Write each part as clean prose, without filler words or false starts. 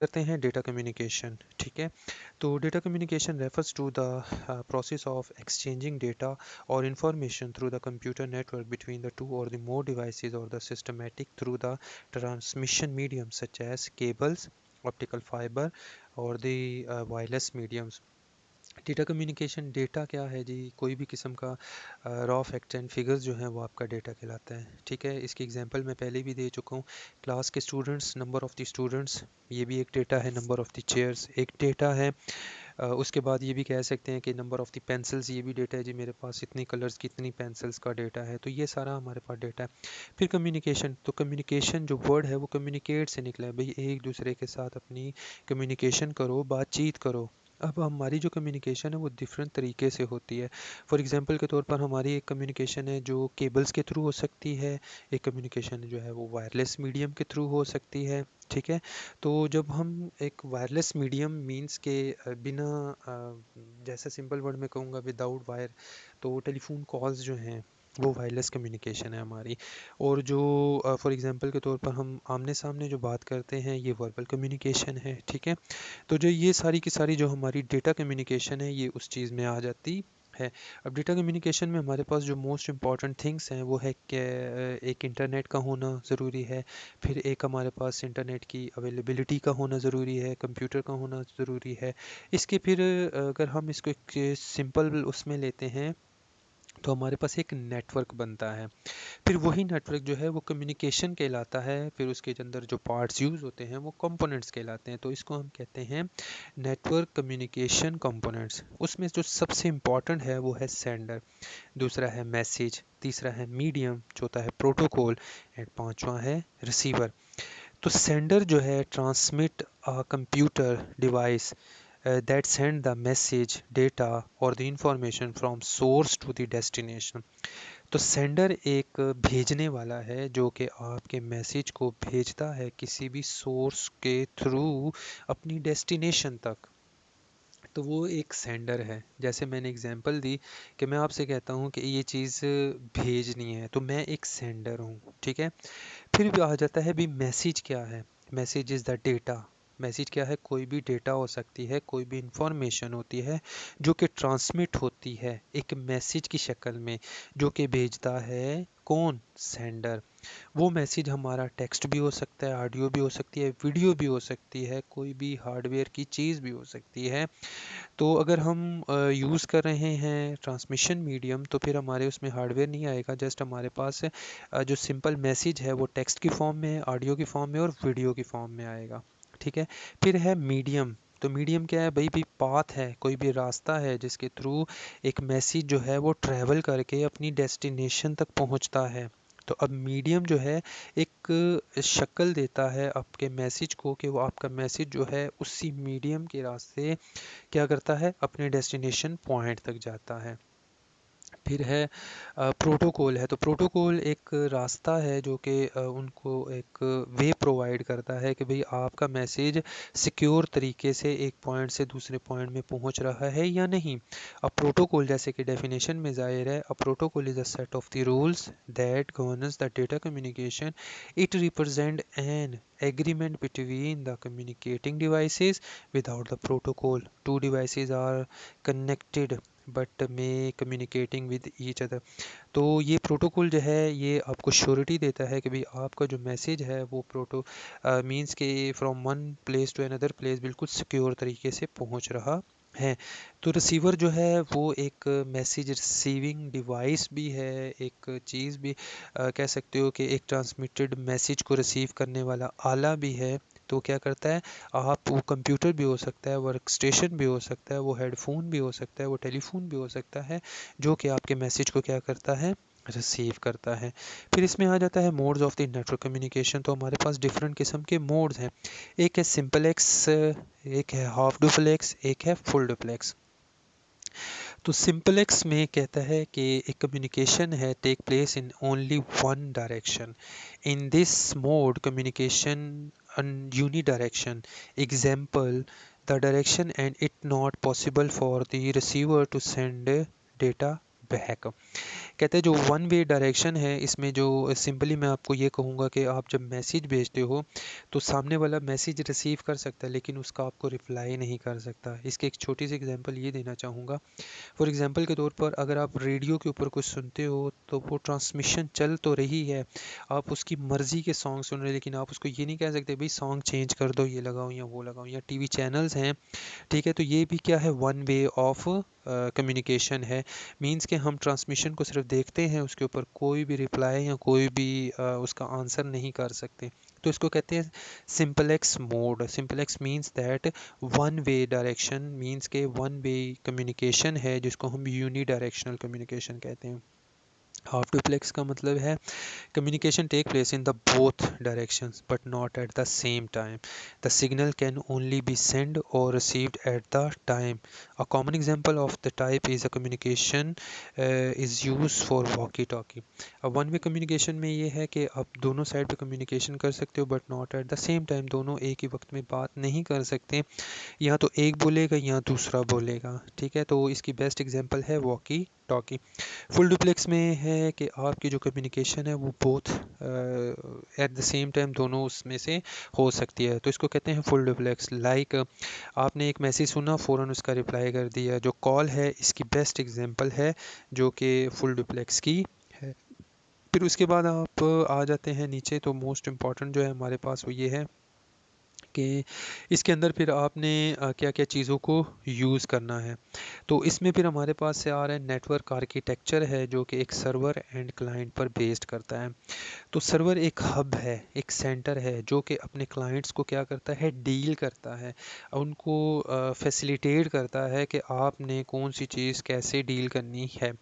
करते हैं data communication. ठीक है, तो data communication refers to the process of exchanging data और information through the computer network between the two और द मोर डिवाइसेस और the systematic through the transmission medium such as cables, optical fibre और the wireless mediums. Data communication data क्या है जी, कोई भी किस्म का रॉ फैक्ट्स एंड फिगर्स जो हैं वो आपका डेटा कहलाता है। ठीक है, इसकी एग्जांपल मैं पहले भी दे चुका हूँ। क्लास के students, number of the students, ये भी एक डेटा है। नंबर ऑफ़ द चेयर्स एक डेटा है। उसके बाद ये भी कह सकते हैं कि नंबर ऑफ़ द पेंसिल्स, ये भी डेटा है जी, मेरे पास इतनी कलर्स की इतनी पेंसिल्स का डेटा है। तो ये सारा हमारे पास डेटा है। फिर कम्युनिकेशन, तो कम्युनिकेशन जो वर्ड है वो कम्युनिकेट से निकला है भाई, एक दूसरे के साथ अपनी कम्युनिकेशन करो, बातचीत करो। अब हमारी जो कम्युनिकेशन है वो डिफरेंट तरीके से होती है। फॉर एग्जांपल के तौर पर हमारी एक कम्युनिकेशन है जो केबल्स के थ्रू हो सकती है, एक कम्युनिकेशन जो है वो वायरलेस मीडियम के थ्रू हो सकती है। ठीक है, तो जब हम एक वायरलेस मीडियम मींस के बिना जैसा सिंपल वर्ड में कहूँगा विदाउट वायर, तो टेलीफोन कॉल्स जो हैं वो वायरलेस कम्युनिकेशन है हमारी। और जो फॉर एग्जांपल के तौर पर हम आमने सामने जो बात करते हैं ये वर्बल कम्युनिकेशन है। ठीक है, तो जो ये सारी की सारी जो हमारी डेटा कम्युनिकेशन है ये उस चीज़ में आ जाती है। अब डेटा कम्युनिकेशन में हमारे पास जो मोस्ट इम्पॉर्टेंट थिंग्स हैं वो है कि एक इंटरनेट का होना ज़रूरी है। फिर एक हमारे पास इंटरनेट की अवेलेबिलिटी का होना ज़रूरी है, कंप्यूटर का होना ज़रूरी है। इसके फिर अगर हम इसको एक सिंपल उसमें लेते हैं तो हमारे पास एक नेटवर्क बनता है। फिर वही नेटवर्क जो है वो कम्युनिकेशन कहलाता है। फिर उसके अंदर जो पार्ट्स यूज़ होते हैं वो कंपोनेंट्स कहलाते हैं। तो इसको हम कहते हैं नेटवर्क कम्युनिकेशन कंपोनेंट्स। उसमें जो सबसे इम्पॉर्टेंट है वो है सेंडर, दूसरा है मैसेज, तीसरा है मीडियम, चौथा है प्रोटोकॉल एंड पांचवा है रिसीवर। तो सेंडर जो है transmit a computer device that send the message, data or the information from source to the destination। तो सेंडर एक भेजने वाला है जो कि आपके मैसेज को भेजता है किसी भी सोर्स के थ्रू अपनी डेस्टिनेशन तक। तो वो एक सेंडर है। जैसे मैंने एग्जांपल दी कि मैं आपसे कहता हूँ कि ये चीज़ भेजनी है, तो मैं एक सेंडर हूँ। ठीक है, फिर भी आ जाता है भी मैसेज क्या है। Message is the data. Message क्या है, कोई भी डेटा हो सकती है, कोई भी इंफॉर्मेशन होती है जो कि ट्रांसमिट होती है एक मैसेज की शक्ल में, जो कि भेजता है कौन, सेंडर। वो मैसेज हमारा टेक्स्ट भी हो सकता है, ऑडियो भी हो सकती है, वीडियो भी हो सकती है, कोई भी हार्डवेयर की चीज़ भी हो सकती है। तो अगर हम यूज़ कर रहे हैं ट्रांसमिशन मीडियम तो फिर हमारे उसमें हार्डवेयर नहीं आएगा। जस्ट हमारे पास जो सिंपल मैसेज है वो टेक्स्ट की फॉर्म में, ऑडियो की फॉर्म में और वीडियो की फॉर्म में आएगा। ठीक है, फिर है मीडियम। तो मीडियम क्या है भाई, भी पाथ है, कोई भी रास्ता है जिसके थ्रू एक मैसेज जो है वो ट्रैवल करके अपनी डेस्टिनेशन तक पहुंचता है। तो अब मीडियम जो है एक शक्ल देता है आपके मैसेज को कि वो आपका मैसेज जो है उसी मीडियम के रास्ते क्या करता है, अपने डेस्टिनेशन पॉइंट तक जाता है। फिर है प्रोटोकॉल है। तो प्रोटोकॉल एक रास्ता है जो कि उनको एक वे प्रोवाइड करता है कि भाई आपका मैसेज सिक्योर तरीके से एक पॉइंट से दूसरे पॉइंट में पहुंच रहा है या नहीं। अब प्रोटोकॉल जैसे कि डेफिनेशन में ज़ाहिर है, a protocol is a set of the rules that governance the data communication. It represent N agreement between the communicating devices। Without the protocol two devices are connected but में communicating with each other. तो ये protocol जो है ये आपको surety देता है कि भाई आपका जो मैसेज है वो मींस के from one place to another place बिल्कुल सिक्योर तरीके से पहुंच रहा है। तो रिसीवर जो है वो एक मैसेज रिसीविंग डिवाइस भी है, एक चीज़ भी कह सकते हो कि एक ट्रांसमिटेड मैसेज को रिसीव करने वाला आला भी है। तो क्या करता है, आप वो कंप्यूटर भी हो सकता है, वर्क स्टेशन भी हो सकता है, वो हेडफोन भी हो सकता है, वो टेलीफोन भी हो सकता है, जो कि आपके मैसेज को क्या करता है, रिसीव करता है। फिर इसमें आ जाता है modes of the network communication. तो हमारे पास डिफरेंट किस्म के मोड्स हैं। एक है सिंपलेक्स, एक है हाफ डुप्लेक्स, एक है फुल डुप्लेक्स। तो सिंपलेक्स में कहता है कि एक कम्युनिकेशन है take place in only one direction. In this mode communication unidirection। Example, the direction and it not possible for the receiver to send data back. कहते हैं जो वन वे डायरेक्शन है इसमें जो सिंपली मैं आपको ये कहूँगा कि आप जब मैसेज भेजते हो तो सामने वाला मैसेज रिसीव कर सकता है लेकिन उसका आपको रिप्लाई नहीं कर सकता। इसके एक छोटी सी एग्जांपल ये देना चाहूँगा। फॉर एग्जांपल के तौर पर अगर आप रेडियो के ऊपर कुछ सुनते हो तो वो ट्रांसमिशन चल तो रही है, आप उसकी मर्ज़ी के सॉन्ग सुन रहे हैं, लेकिन आप उसको ये नहीं कह सकते भाई सॉन्ग चेंज कर दो, ये लगाओ या वो लगाओ। या टीवी चैनल्स हैं, ठीक है, तो ये भी क्या है, वन वे ऑफ कम्युनिकेशन है। मींस के हम ट्रांसमिशन को सिर्फ देखते हैं, उसके ऊपर कोई भी रिप्लाई या कोई भी उसका आंसर नहीं कर सकते। तो इसको कहते हैं simplex mode. Simplex means that one way direction, means के वन वे कम्युनिकेशन है जिसको हम यूनी डायरेक्शनल कम्युनिकेशन कहते हैं। हाफ डुप्लेक्स का मतलब है communication take place in the both directions but not at the same time. The signal can only be sent or received at the time. A common example of the type is a communication is used for walkie-talkie. अब one way communication में ये है कि आप दोनों side पे communication कर सकते हो but not at the same time, दोनों एक ही वक्त में बात नहीं कर सकते, या तो एक बोलेगा या दूसरा बोलेगा, ठीक है। तो इसकी बेस्ट एग्जांपल है वॉकी टॉकी। फुल डुप्लेक्स में है कि आपकी जो कम्युनिकेशन है वो both at the same time दोनों उसमें से हो सकती है, तो इसको कहते हैं फुल डुप्लेक्स। लाइक आपने एक मैसेज सुना, फ़ौरन उसका रिप्लाई कर दिया, जो कॉल है इसकी बेस्ट एग्जांपल है जो कि फुल डुप्लेक्स की है। फिर उसके बाद आप आ जाते हैं नीचे, तो मोस्ट इम्पॉर्टेंट जो है हमारे पास वो ये है कि इसके अंदर फिर आपने क्या क्या चीज़ों को यूज़ करना है। तो इसमें फिर हमारे पास से आ रहा है नेटवर्क आर्किटेक्चर है जो कि एक सर्वर एंड क्लाइंट पर बेस्ड करता है। तो सर्वर एक हब है, एक सेंटर है जो कि अपने क्लाइंट्स को क्या करता है, डील करता है, उनको फैसिलिटेट करता है कि आपने कौन सी चीज़ कैसे डील करनी है।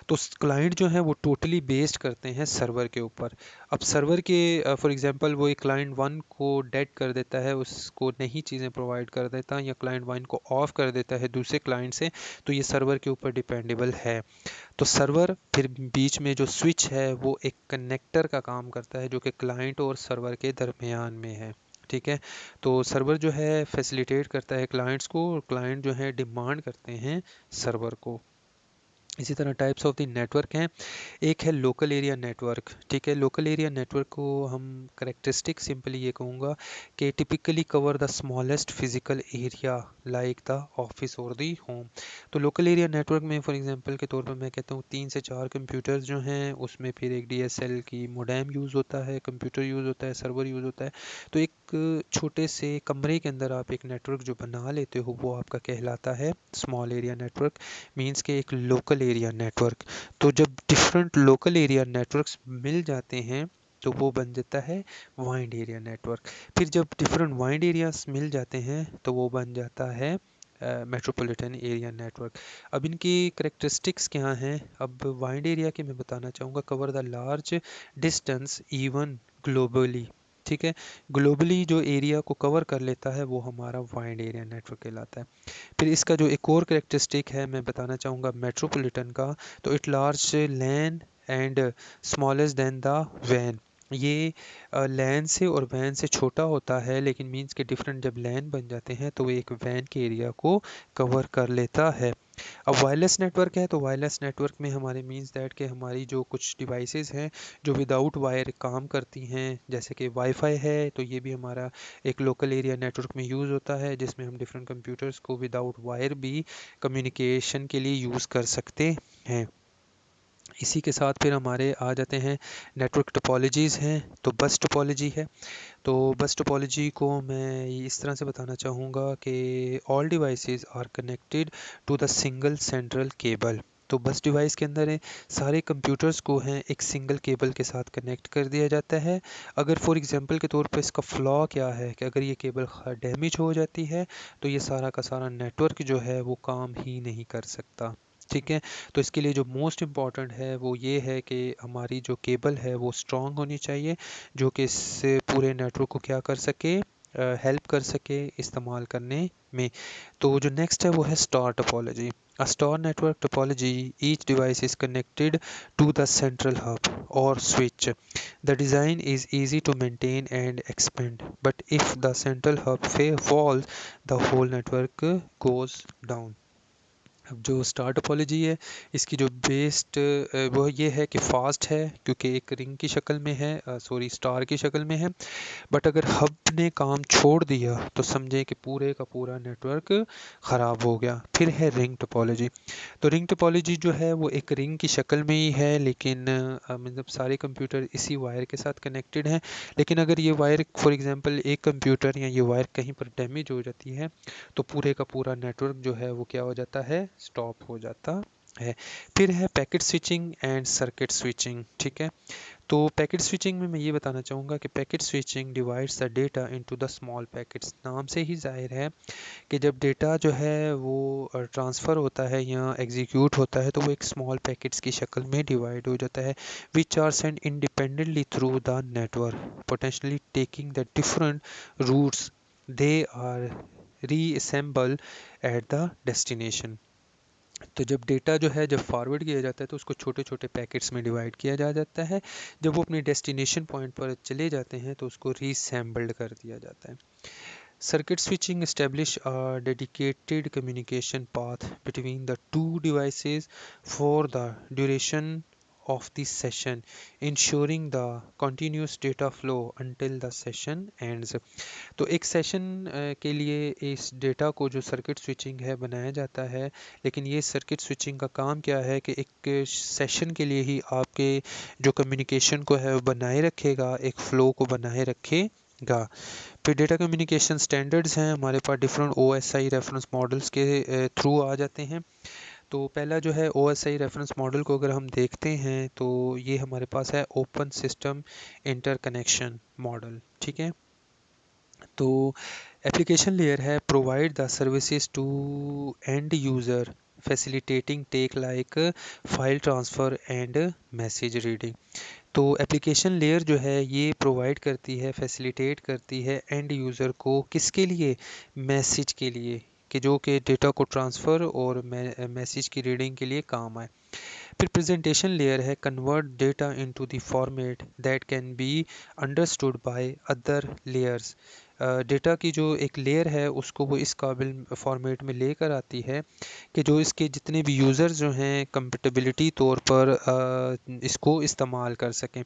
तो क्लाइंट जो है वो टोटली बेस्ड करते हैं सर्वर के ऊपर। अब सर्वर के फॉर एग्जांपल वो एक क्लाइंट वन को डेड कर देता है, उसको नहीं चीज़ें प्रोवाइड कर देता, या क्लाइंट वन को ऑफ कर देता है दूसरे क्लाइंट से, तो ये सर्वर के ऊपर डिपेंडेबल है। तो सर्वर फिर बीच में जो स्विच है वो एक कनेक्टर का काम करता है जो कि क्लाइंट और सर्वर के दरमियान में है, ठीक है। तो सर्वर जो है फैसिलिटेट करता है क्लाइंट्स को, और क्लाइंट जो है डिमांड करते हैं सर्वर को। इसी तरह टाइप्स ऑफ द नेटवर्क हैं। एक है लोकल एरिया नेटवर्क, ठीक है। लोकल एरिया नेटवर्क को हम करेक्टरिस्टिक सिंपली ये कहूँगा कि typically cover the smallest physical area like the office और द होम। तो लोकल एरिया नेटवर्क में फॉर एग्जांपल के तौर पर मैं कहता हूँ 3 से 4 कंप्यूटर्स जो हैं, उसमें फिर एक DSL की मोडेम यूज़ होता है, कंप्यूटर यूज़ होता है, सर्वर यूज़ होता है। तो एक छोटे से कमरे के अंदर आप एक नेटवर्क जो बना लेते हो वो आपका कहलाता है स्मॉल एरिया नेटवर्क, मींस के एक लोकल एरिया नेटवर्क। तो जब डिफरेंट लोकल एरिया नेटवर्क्स मिल जाते हैं तो वो बन जाता है वाइड एरिया नेटवर्क। फिर जब डिफरेंट वाइड एरियाज मिल जाते हैं तो वो बन जाता है मेट्रोपॉलिटन एरिया नेटवर्क। अब इनकी करेक्टरिस्टिक्स क्या हैं, अब वाइड एरिया के मैं बताना चाहूँगा, cover the large distance even globally, ठीक है। ग्लोबली जो एरिया को कवर कर लेता है वो हमारा वाइड एरिया नेटवर्क कहलाता है। फिर इसका जो एक और करेक्टरिस्टिक है मैं बताना चाहूँगा मेट्रोपॉलिटन का, तो it large land and smallest than the वैन। ये लैन से और वैन से छोटा होता है, लेकिन मींस के डिफरेंट जब लैन बन जाते हैं तो वो एक वैन के एरिया को कवर कर लेता है। अब वायरलेस नेटवर्क है, तो वायरलेस नेटवर्क में हमारे मींस दैट कि हमारी जो कुछ डिवाइसेस हैं जो विदाउट वायर काम करती हैं, जैसे कि वाईफाई है, तो ये भी हमारा एक लोकल एरिया नेटवर्क में यूज़ होता है, जिसमें हम डिफरेंट कंप्यूटर्स को विदाउट वायर भी कम्युनिकेशन के लिए यूज़ कर सकते हैं। इसी के साथ फिर हमारे आ जाते हैं नेटवर्क टोपोलॉजीज़ हैं, तो बस टोपोलॉजी है। तो बस टोपोलॉजी को मैं इस तरह से बताना चाहूँगा कि all devices are connected to the single central cable. तो बस डिवाइस के अंदर है सारे कंप्यूटर्स को हैं एक सिंगल केबल के साथ कनेक्ट कर दिया जाता है। अगर फॉर एग्जांपल के तौर पर इसका फ्लॉ क्या है कि अगर ये केबल डैमेज हो जाती है तो ये सारा का सारा नेटवर्क जो है वो काम ही नहीं कर सकता, ठीक है। तो इसके लिए जो मोस्ट इम्पॉर्टेंट है वो ये है कि हमारी जो केबल है वो स्ट्रॉन्ग होनी चाहिए, जो कि इस पूरे नेटवर्क को क्या कर सके, हेल्प कर सके इस्तेमाल करने में। तो जो नेक्स्ट है वो है star topology. A star network topology, each device is connected to the central hub or switch. The design is easy to maintain and expand, but if the central hub falls, the whole network goes down. अब जो star topology है, इसकी जो based वो ये है कि fast है, क्योंकि एक रिंग की शक्ल में है, सॉरी स्टार की शक्ल में है। बट अगर हब ने काम छोड़ दिया तो समझें कि पूरे का पूरा नेटवर्क ख़राब हो गया। फिर है रिंग टोपोलॉजी। तो रिंग टोपोलॉजी जो है वो एक रिंग की शक्ल में ही है, लेकिन मतलब सारे कंप्यूटर इसी वायर के साथ कनेक्टेड हैं। लेकिन अगर ये वायर फॉर एग्जांपल एक कंप्यूटर या ये वायर कहीं पर डैमेज हो जाती है तो पूरे का पूरा नेटवर्क जो है वो क्या हो जाता है, स्टॉप हो जाता है। फिर है packet switching and circuit switching. ठीक है, तो पैकेट स्विचिंग में मैं ये बताना चाहूँगा कि packet switching divides the data into the small packets. नाम से ही जाहिर है कि जब डेटा जो है वो ट्रांसफ़र होता है या एग्जीक्यूट होता है तो वो एक स्मॉल पैकेट्स की शक्ल में डिवाइड हो जाता है, which are send independently through the network potentially taking the different routes. They are reassemble at the destination. तो जब डेटा जो है जब फॉरवर्ड किया जाता है तो उसको छोटे छोटे पैकेट्स में डिवाइड किया जाता है। जब वो अपने डेस्टिनेशन पॉइंट पर चले जाते हैं तो उसको रीसैम्बल्ड कर दिया जाता है। Circuit switching establish a dedicated communication path between the two devices for the duration of the session, ensuring the continuous data flow until the session ends। तो एक सेशन के लिए इस डेटा को जो सर्किट स्विचिंग है बनाया जाता है, लेकिन ये सर्किट स्विचिंग का काम क्या है कि एक सेशन के लिए ही आपके जो कम्युनिकेशन को है वो बनाए रखेगा, एक फ़्लो को बनाए रखेगा। फिर डेटा कम्युनिकेशन स्टैंडर्ड्स हैं हमारे पास, डिफरेंट OSI रेफरेंस मॉडल्स के थ्रू आ जाते हैं। तो पहला जो है OSI रेफरेंस मॉडल को अगर हम देखते हैं तो ये हमारे पास है ओपन सिस्टम इंटरकनेक्शन मॉडल। ठीक है, तो एप्लीकेशन लेयर है provide the services to end user facilitating tech like file transfer and message reading. तो एप्लीकेशन लेयर जो है ये प्रोवाइड करती है, फैसिलिटेट करती है एंड यूज़र को, किसके लिए, मैसेज के लिए, कि जो कि डेटा को ट्रांसफ़र और मैसेज की रीडिंग के लिए काम आए। फिर प्रेजेंटेशन लेयर है convert data into the format that can be understood by other layers. Data की जो एक लेयर है उसको वो इस काबिल फॉर्मेट में लेकर आती है कि जो इसके जितने भी यूज़र्स जो हैं कंपेटेबिलिटी तौर पर इसको इस्तेमाल कर सकें।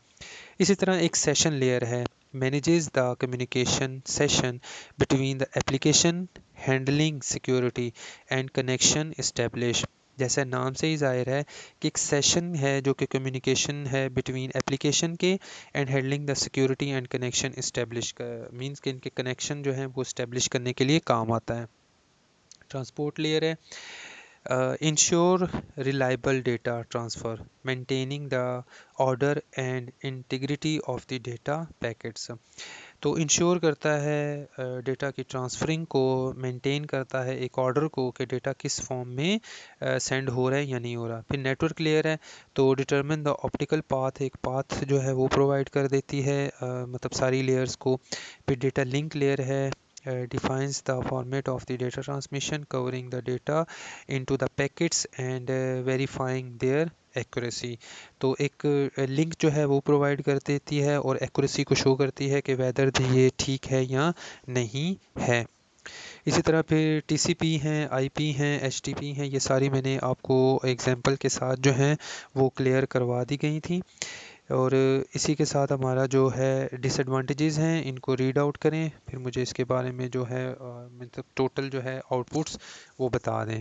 इसी तरह एक सेशन लेयर है manages the communication session between the application handling security and connection establish. जैसे नाम से ही जाहिर है कि एक सेशन है जो कि कम्युनिकेशन है बिटवीन एप्लीकेशन के and handling the security and connection establish का मींस कि इनके कनेक्शन जो हैं वो इस्टेब्लिश करने के लिए काम आता है। ट्रांसपोर्ट लेयर है ensure reliable data transfer, maintaining the order and integrity of the data packets। तो इंश्योर करता है डेटा की ट्रांसफरिंग को, मेंटेन करता है एक ऑर्डर को कि डेटा किस फॉर्म में सेंड हो रहा है या नहीं हो रहा। फिर नेटवर्क लेयर है तो डिटरमिन द ऑप्टिकल पाथ, एक पाथ जो है वो प्रोवाइड कर देती है मतलब सारी लेयर्स को। फिर डेटा लिंक लेयर है defines the format of the data transmission covering the data into the packets and verifying their accuracy. तो एक लिंक जो है वो प्रोवाइड कर देती है और एक्यूरेसी को शो करती है कि वेदर ये ठीक है या नहीं है। इसी तरह फिर TCP हैं, IP हैं, HTTP हैं, ये सारी मैंने आपको एग्जांपल के साथ जो हैं वो क्लियर करवा दी गई थी। और इसी के साथ हमारा जो है डिसएडवांटेजेस हैं इनको रीड आउट करें, फिर मुझे इसके बारे में जो है मतलब टोटल जो है आउटपुट्स वो बता दें।